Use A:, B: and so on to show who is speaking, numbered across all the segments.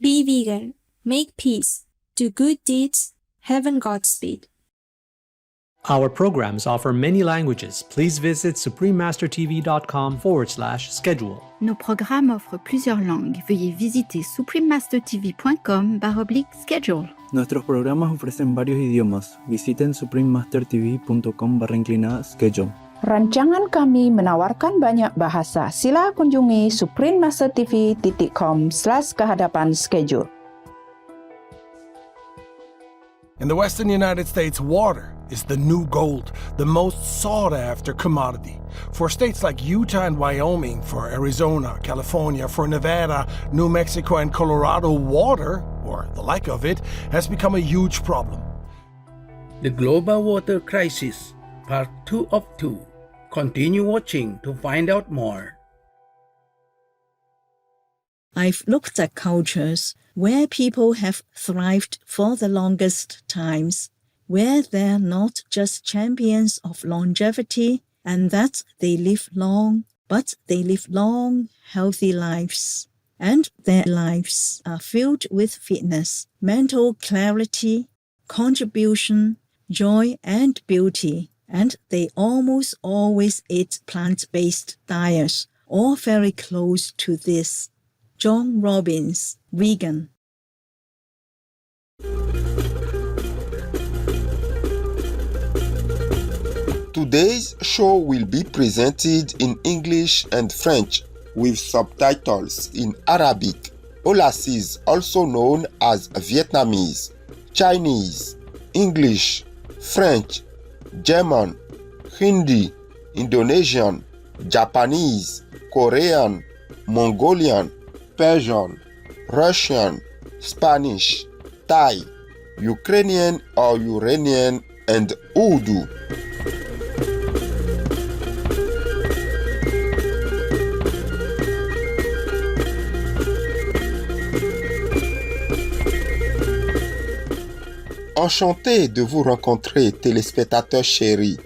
A: Be vegan, make peace, do good deeds, heaven Godspeed.
B: Our programs offer many languages. Please visit suprememastertv.com/schedule.
C: Nos programmes offrent plusieurs langues. Veuillez visiter suprememastertv.com/schedule.
D: Nuestros programas ofrecen varios idiomas. Visiten suprememastertv.com/schedule.
E: Rancangan kami menawarkan banyak bahasa. Sila kunjungi suprememastertv.com/kehadapan schedule.
F: In the Western United States, water is the new gold, the most sought-after commodity. For states like Utah and Wyoming, for Arizona, California, for Nevada, New Mexico, and Colorado, water, or the like of it, has become a huge problem.
G: The Global Water Crisis, Part 2 of 2. Continue watching to find out more.
H: I've looked at cultures where people have thrived for the longest times, where they're not just champions of longevity and that they live long, but they live long, healthy lives. And their lives are filled with fitness, mental clarity, contribution, joy, and beauty. And they almost always eat plant-based diets, or very close to this. John Robbins, vegan.
I: Today's show will be presented in English and French with subtitles in Arabic, Aulacese, also known as Vietnamese, Chinese, English, French, German, Hindi, Indonesian, Japanese, Korean, Mongolian, Persian, Russian, Spanish, Thai, Ukrainian or Uranian, and Urdu. Enchanté de vous rencontrer, téléspectateurs chéris.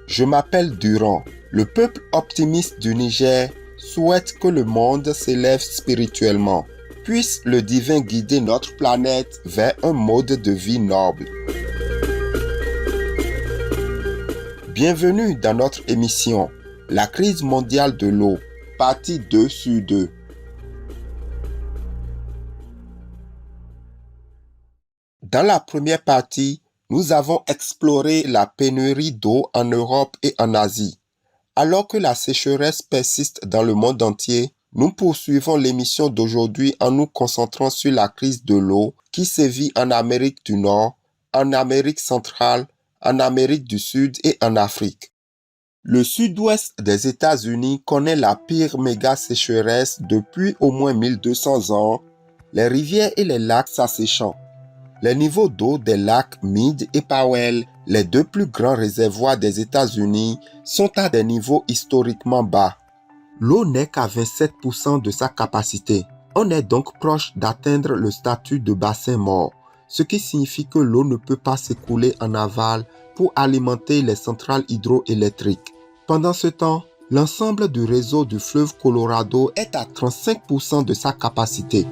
I: Je m'appelle Durand. Le peuple optimiste du Niger souhaite que le monde s'élève spirituellement. Puisse le divin guider notre planète vers un mode de vie noble. Bienvenue dans notre émission, La crise mondiale de l'eau, partie 2 sur 2. Dans la première partie, nous avons exploré la pénurie d'eau en Europe et en Asie. Alors que la sécheresse persiste dans le monde entier, nous poursuivons l'émission d'aujourd'hui en nous concentrant sur la crise de l'eau qui sévit en Amérique du Nord, en Amérique centrale, en Amérique du Sud et en Afrique. Le sud-ouest des États-Unis connaît la pire méga sécheresse depuis au moins 1200 ans, les rivières et les lacs s'asséchant. Les niveaux d'eau des lacs Meade et Powell, les deux plus grands réservoirs des États-Unis, sont à des niveaux historiquement bas. L'eau n'est qu'à 27% de sa capacité. On est donc proche d'atteindre le statut de bassin mort, ce qui signifie que l'eau ne peut pas s'écouler en aval pour alimenter les centrales hydroélectriques. Pendant ce temps, l'ensemble du réseau du fleuve Colorado est à 35% de sa capacité.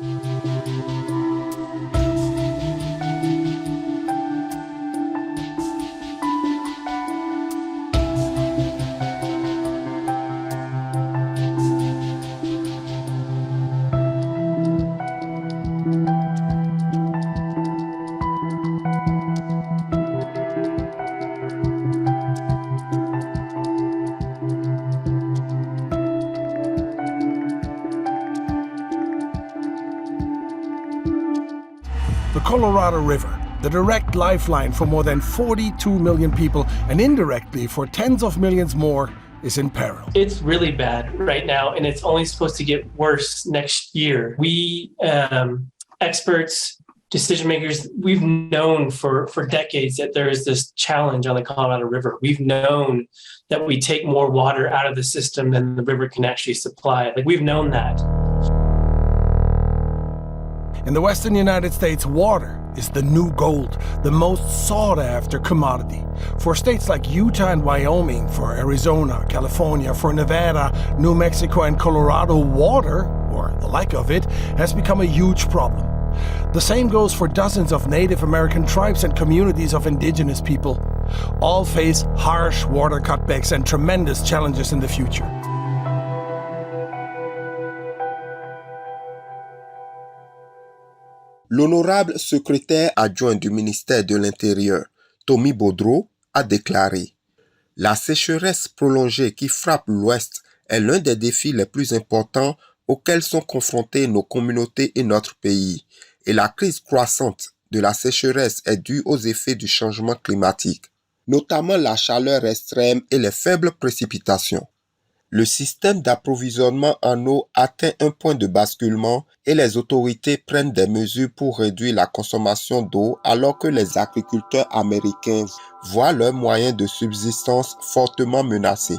F: The Colorado River, the direct lifeline for more than 42 million people and indirectly for tens of millions more, is in peril.
J: It's really bad right now, and it's only supposed to get worse next year. We, experts, decision makers, we've known for decades that there is this challenge on the Colorado River. We've known that we take more water out of the system than the river can actually supply. Like, we've known that.
F: In the Western United States, water is the new gold, the most sought-after commodity. For states like Utah and Wyoming, for Arizona, California, for Nevada, New Mexico, and Colorado, water, or the like of it, has become a huge problem. The same goes for dozens of Native American tribes and communities of indigenous people. All face harsh water cutbacks and tremendous challenges in the future.
I: L'honorable secrétaire adjoint du ministère de l'Intérieur, Tommy Baudreau, a déclaré « La sécheresse prolongée qui frappe l'Ouest est l'un des défis les plus importants auxquels sont confrontées nos communautés et notre pays, et la crise croissante de la sécheresse est due aux effets du changement climatique, notamment la chaleur extrême et les faibles précipitations. Le système d'approvisionnement en eau atteint un point de basculement et les autorités prennent des mesures pour réduire la consommation d'eau alors que les agriculteurs américains voient leurs moyens de subsistance fortement menacés.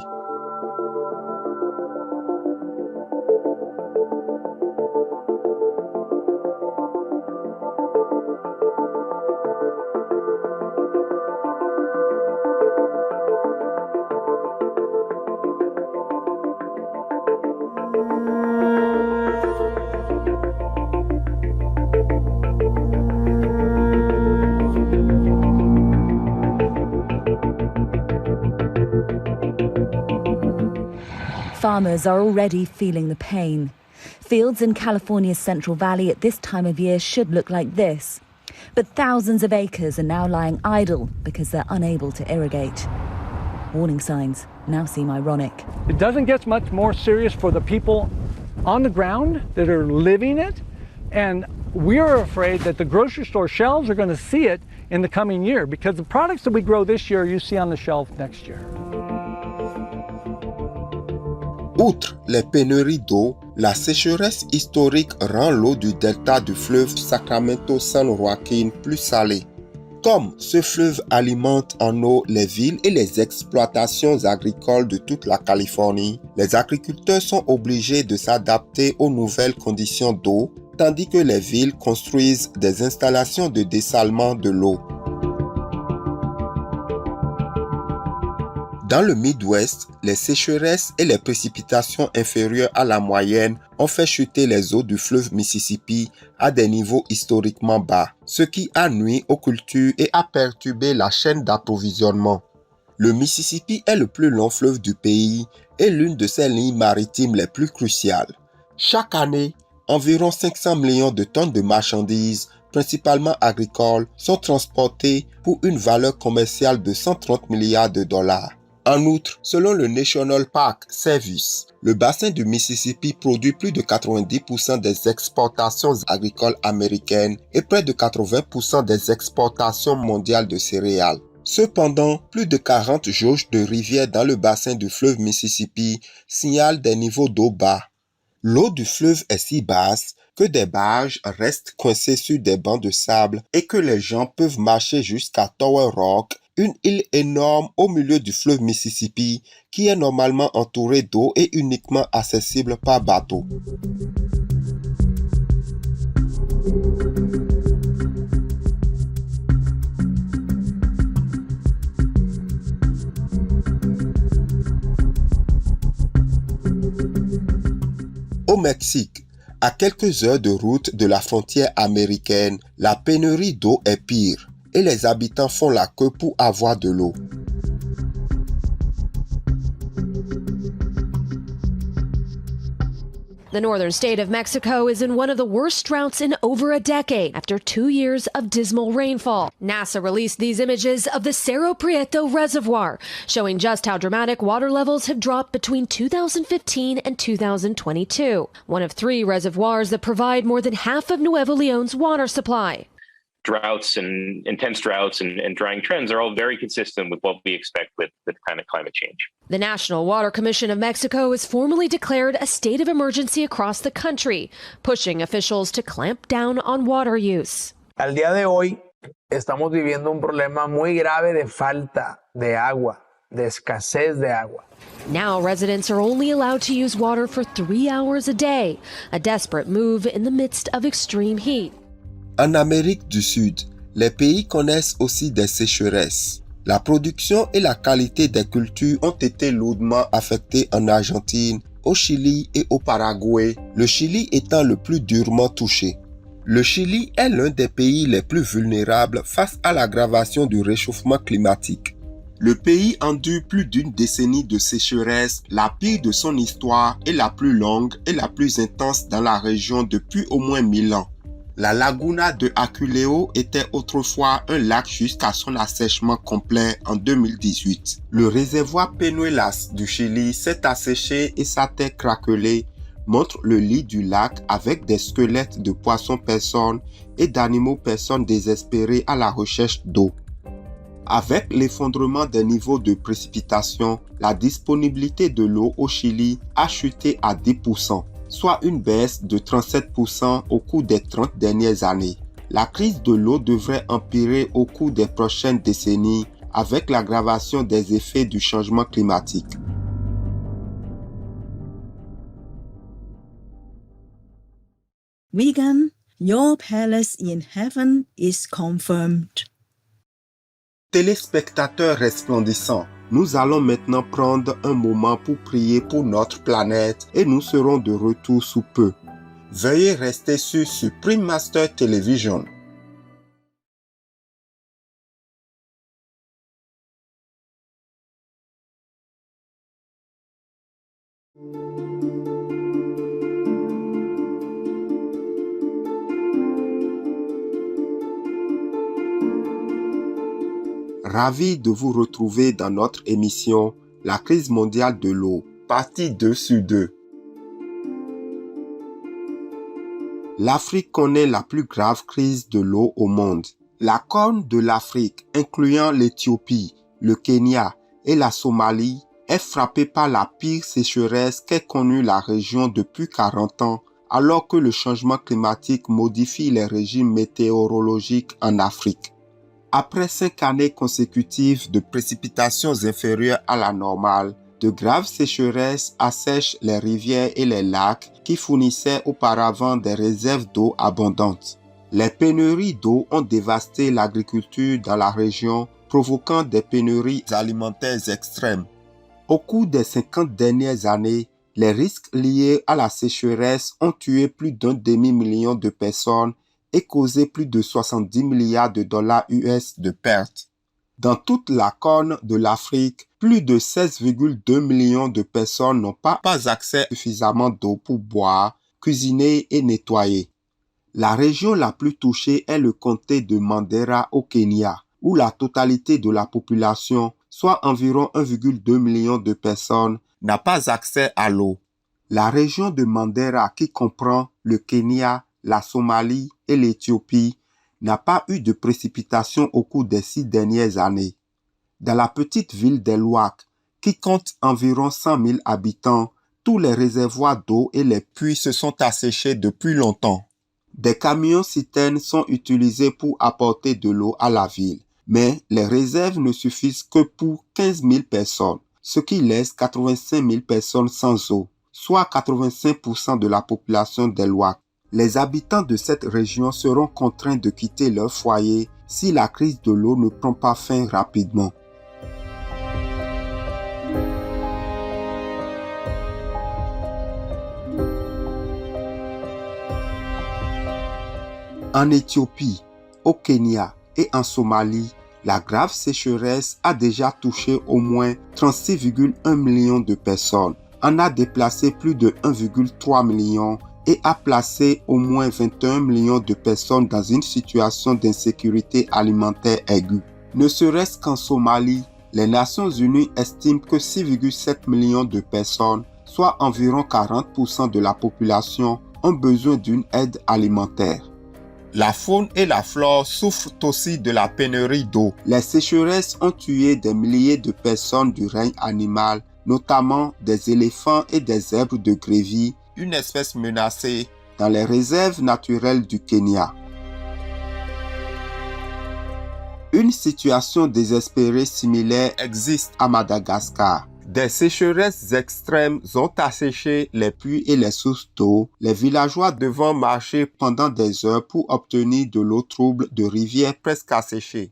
K: Farmers are already feeling the pain. Fields in California's Central Valley at this time of year should look like this. But thousands of acres are now lying idle because they're unable to irrigate. Warning signs now seem ironic.
L: It doesn't get much more serious for the people on the ground that are living it, and we're afraid that the grocery store shelves are going to see it in the coming year because the products that we grow this year you see on the shelf next year.
I: Outre les pénuries d'eau, la sécheresse historique rend l'eau du delta du fleuve Sacramento-San Joaquin plus salée. Comme ce fleuve alimente en eau les villes et les exploitations agricoles de toute la Californie, les agriculteurs sont obligés de s'adapter aux nouvelles conditions d'eau, tandis que les villes construisent des installations de dessalement de l'eau. Dans le Midwest, les sécheresses et les précipitations inférieures à la moyenne ont fait chuter les eaux du fleuve Mississippi à des niveaux historiquement bas, ce qui a nui aux cultures et a perturbé la chaîne d'approvisionnement. Le Mississippi est le plus long fleuve du pays et l'une de ses lignes maritimes les plus cruciales. Chaque année, environ 500 millions de tonnes de marchandises, principalement agricoles, sont transportées pour une valeur commerciale de 130 milliards de dollars. En outre, selon le National Park Service, le bassin du Mississippi produit plus de 90% des exportations agricoles américaines et près de 80% des exportations mondiales de céréales. Cependant, plus de 40 jauges de rivières dans le bassin du fleuve Mississippi signalent des niveaux d'eau bas. L'eau du fleuve est si basse que des barges restent coincées sur des bancs de sable et que les gens peuvent marcher jusqu'à Tower Rock, une île énorme au milieu du fleuve Mississippi qui est normalement entourée d'eau et uniquement accessible par bateau. Au Mexique, à quelques heures de route de la frontière américaine, la pénurie d'eau est pire et les habitants font la queue pour avoir de l'eau.
M: The northern state of Mexico is in one of the worst droughts in over a decade after 2 years of dismal rainfall. NASA released these images of the Cerro Prieto Reservoir, showing just how dramatic water levels have dropped between 2015 and 2022, one of 3 reservoirs that provide more than half of Nuevo Leon's water supply.
N: Droughts and intense droughts and drying trends are all very consistent with what we expect with the kind of climate change.
M: The National Water Commission of Mexico has formally declared a state of emergency across the country, pushing officials to clamp down on water use.
O: Al día de hoy, estamos viviendo un problema muy grave de falta de agua, de escasez de agua.
M: Now residents are only allowed to use water for 3 hours a day, a desperate move in the midst of extreme heat.
I: En Amérique du Sud, les pays connaissent aussi des sécheresses. La production et la qualité des cultures ont été lourdement affectées en Argentine, au Chili et au Paraguay, le Chili étant le plus durement touché. Le Chili est l'un des pays les plus vulnérables face à l'aggravation du réchauffement climatique. Le pays endure plus d'une décennie de sécheresse, la pire de son histoire et la plus longue et la plus intense dans la région depuis au moins 1000 ans. La laguna de Aculeo était autrefois un lac jusqu'à son assèchement complet en 2018. Le réservoir Peñuelas du Chili s'est asséché et sa terre craquelée montre le lit du lac avec des squelettes de poissons-personnes et d'animaux-personnes désespérés à la recherche d'eau. Avec l'effondrement des niveaux de précipitation, la disponibilité de l'eau au Chili a chuté à 10%, soit une baisse de 37% au cours des 30 dernières années. La crise de l'eau devrait empirer au cours des prochaines décennies avec l'aggravation des effets du changement climatique.
H: Regan, your palace in heaven is confirmed.
I: Téléspectateurs resplendissants, nous allons maintenant prendre un moment pour prier pour notre planète et nous serons de retour sous peu. Veuillez rester sur Supreme Master Television. Ravi de vous retrouver dans notre émission La crise mondiale de l'eau, partie 2/2. L'Afrique connaît la plus grave crise de l'eau au monde. La Corne de l'Afrique, incluant l'Éthiopie, le Kenya et la Somalie, est frappée par la pire sécheresse qu'ait connue la région depuis 40 ans, alors que le changement climatique modifie les régimes météorologiques en Afrique. Après 5 années consécutives de précipitations inférieures à la normale, de graves sécheresses assèchent les rivières et les lacs qui fournissaient auparavant des réserves d'eau abondantes. Les pénuries d'eau ont dévasté l'agriculture dans la région, provoquant des pénuries alimentaires extrêmes. Au cours des 50 dernières années, les risques liés à la sécheresse ont tué plus d'un demi-million de personnes et causé plus de 70 milliards de dollars US de pertes. Dans toute la Corne de l'Afrique, plus de 16,2 millions de personnes n'ont pas accès à suffisamment d'eau pour boire, cuisiner et nettoyer. La région la plus touchée est le comté de Mandera au Kenya, où la totalité de la population, soit environ 1,2 million de personnes, n'a pas accès à l'eau. La région de Mandera, qui comprend le Kenya, la Somalie et l'Éthiopie, n'a pas eu de précipitations au cours des 6 dernières années. Dans la petite ville d'Elwak, qui compte environ 100 000 habitants, tous les réservoirs d'eau et les puits se sont asséchés depuis longtemps. Des camions-citernes sont utilisés pour apporter de l'eau à la ville, mais les réserves ne suffisent que pour 15 000 personnes, ce qui laisse 85 000 personnes sans eau, soit 85% de la population d'Elwak. Les habitants de cette région seront contraints de quitter leur foyer si la crise de l'eau ne prend pas fin rapidement. En Éthiopie, au Kenya et en Somalie, la grave sécheresse a déjà touché au moins 36,1 millions de personnes, en a déplacé plus de 1,3 million et a placé au moins 21 millions de personnes dans une situation d'insécurité alimentaire aiguë. Ne serait-ce qu'en Somalie, les Nations Unies estiment que 6,7 millions de personnes, soit environ 40% de la population, ont besoin d'une aide alimentaire. La faune et la flore souffrent aussi de la pénurie d'eau. Les sécheresses ont tué des milliers de personnes du règne animal, notamment des éléphants et des zèbres de grévy, une espèce menacée dans les réserves naturelles du Kenya. Une situation désespérée similaire existe à Madagascar. Des sécheresses extrêmes ont asséché les puits et les sources d'eau, les villageois devant marcher pendant des heures pour obtenir de l'eau trouble de rivières presque asséchées.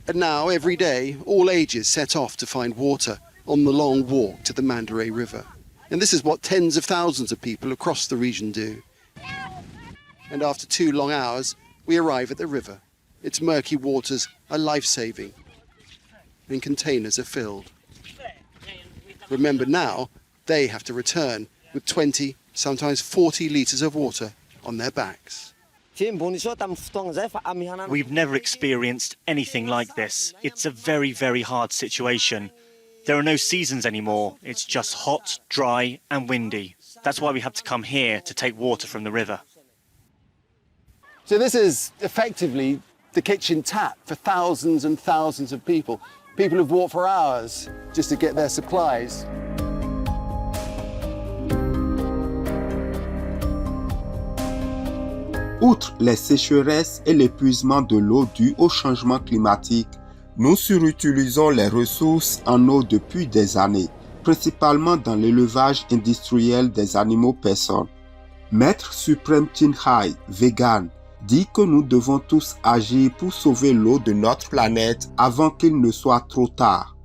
P: And now, every day, all ages set off to find water on the long walk to the Mandara River. And this is what tens of thousands of people across the region do. and after 2 long hours, we arrive at the river. Its murky waters are life-saving, and containers are filled. Remember now, they have to return with 20, sometimes 40 litres of water on their backs.
Q: We've never experienced anything like this. It's a very, very hard situation. There are no seasons anymore. It's just hot, dry and windy. That's why we have to come here to take water from the river.
P: So this is effectively the kitchen tap for thousands and thousands of people. People who've walked for hours just to get their supplies.
I: Outre les sécheresses et l'épuisement de l'eau dû au changement climatique, nous surutilisons les ressources en eau depuis des années, principalement dans l'élevage industriel des animaux personnes. Maître Suprême Chin Hai, vegan, dit que nous devons tous agir pour sauver l'eau de notre planète avant qu'il ne soit trop tard.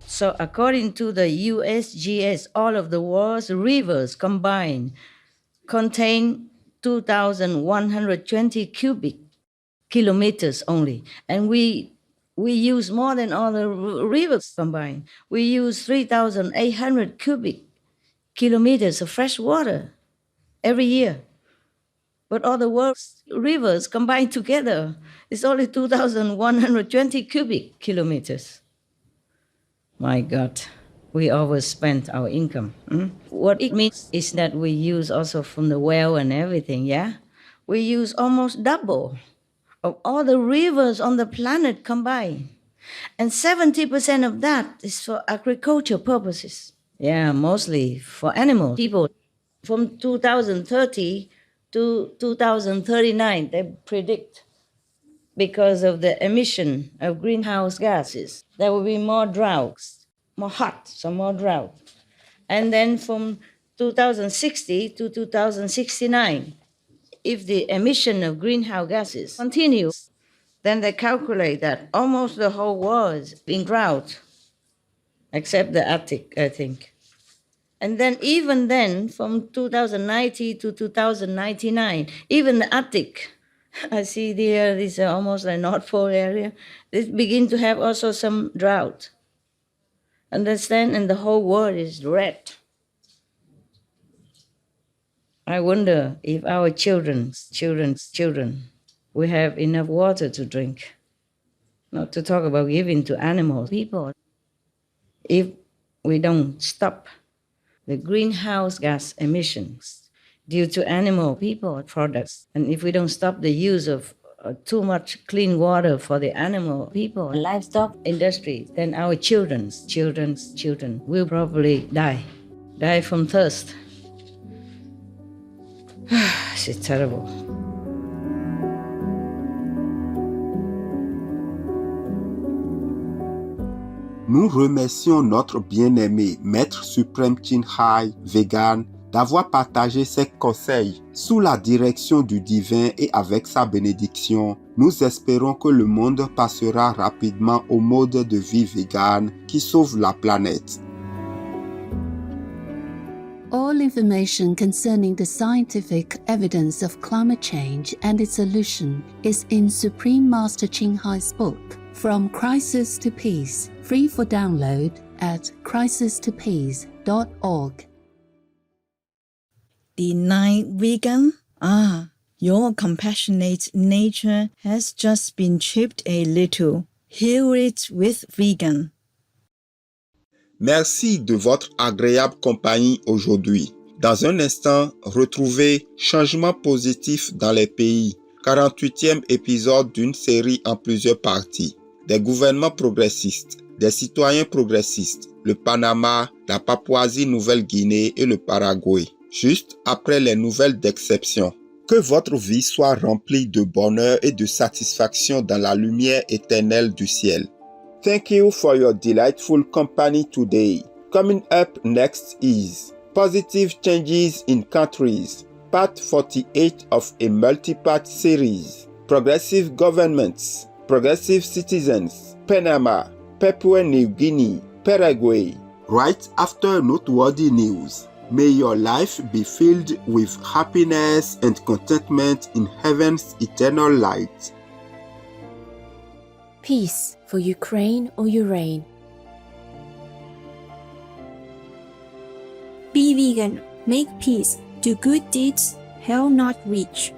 R: So according to the USGS, all of the world's rivers combined contain 2,120 cubic kilometers only. And we use more than all the rivers combined. We use 3,800 cubic kilometers of fresh water every year. But all the world's rivers combined together is only 2,120 cubic kilometers. My God, we overspent our income. What it means is that we use also from the well and everything, yeah? We use almost double of all the rivers on the planet combined. And 70% of that is for agriculture purposes. Yeah, mostly for animal people. From 2030 to 2039, they predict, because of the emission of greenhouse gases, there will be more droughts, more hot, so more drought. And then from 2060 to 2069, if the emission of greenhouse gases continues, then they calculate that almost the whole world is in drought, except the Arctic, I think. And then even then, from 2090 to 2099, even the Arctic, I see there is almost a North Pole area, they begin to have also some drought. Understand? And the whole world is red. I wonder if our children's children will have enough water to drink. Not to talk about giving to animals, people. If we don't stop the greenhouse gas emissions due to animal people products, and if we don't stop the use of too much clean water for the animal people, livestock industry, then our children's children will probably die from thirst. C'est terrible.
I: Nous remercions notre bien-aimé Maître Suprême Chin Hai, vegan, d'avoir partagé ses conseils sous la direction du divin et avec sa bénédiction. Nous espérons que le monde passera rapidement au mode de vie vegan qui sauve la planète.
S: All information concerning the scientific evidence of climate change and its solution is in Supreme Master Chin Hai's book, From Crisis to Peace, free for download at crisistopeace.org.
H: Deny vegan? Your compassionate nature has just been chipped a little. Heal it with vegan.
I: Merci de votre agréable compagnie aujourd'hui. Dans un instant, retrouvez Changement positif dans les pays, 48e épisode d'une série en plusieurs parties. Des gouvernements progressistes, des citoyens progressistes, le Panama, la Papouasie-Nouvelle-Guinée et le Paraguay. Juste après les nouvelles d'exception. Que votre vie soit remplie de bonheur et de satisfaction dans la lumière éternelle du ciel. Thank you for your delightful company today. Coming up next is Positive Changes in Countries, Part 48 of a multi-part series. Progressive Governments, Progressive Citizens, Panama, Papua New Guinea, Paraguay. Right after noteworthy news. May your life be filled with happiness and contentment in heaven's eternal light.
T: Peace for Ukraine or Ukraine.
A: Be vegan, make peace, do good deeds, hell not reach.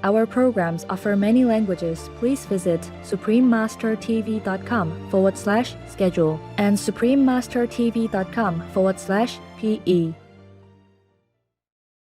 K: Our programs offer many languages. Please visit suprememastertv.com/schedule and suprememastertv.com/PE.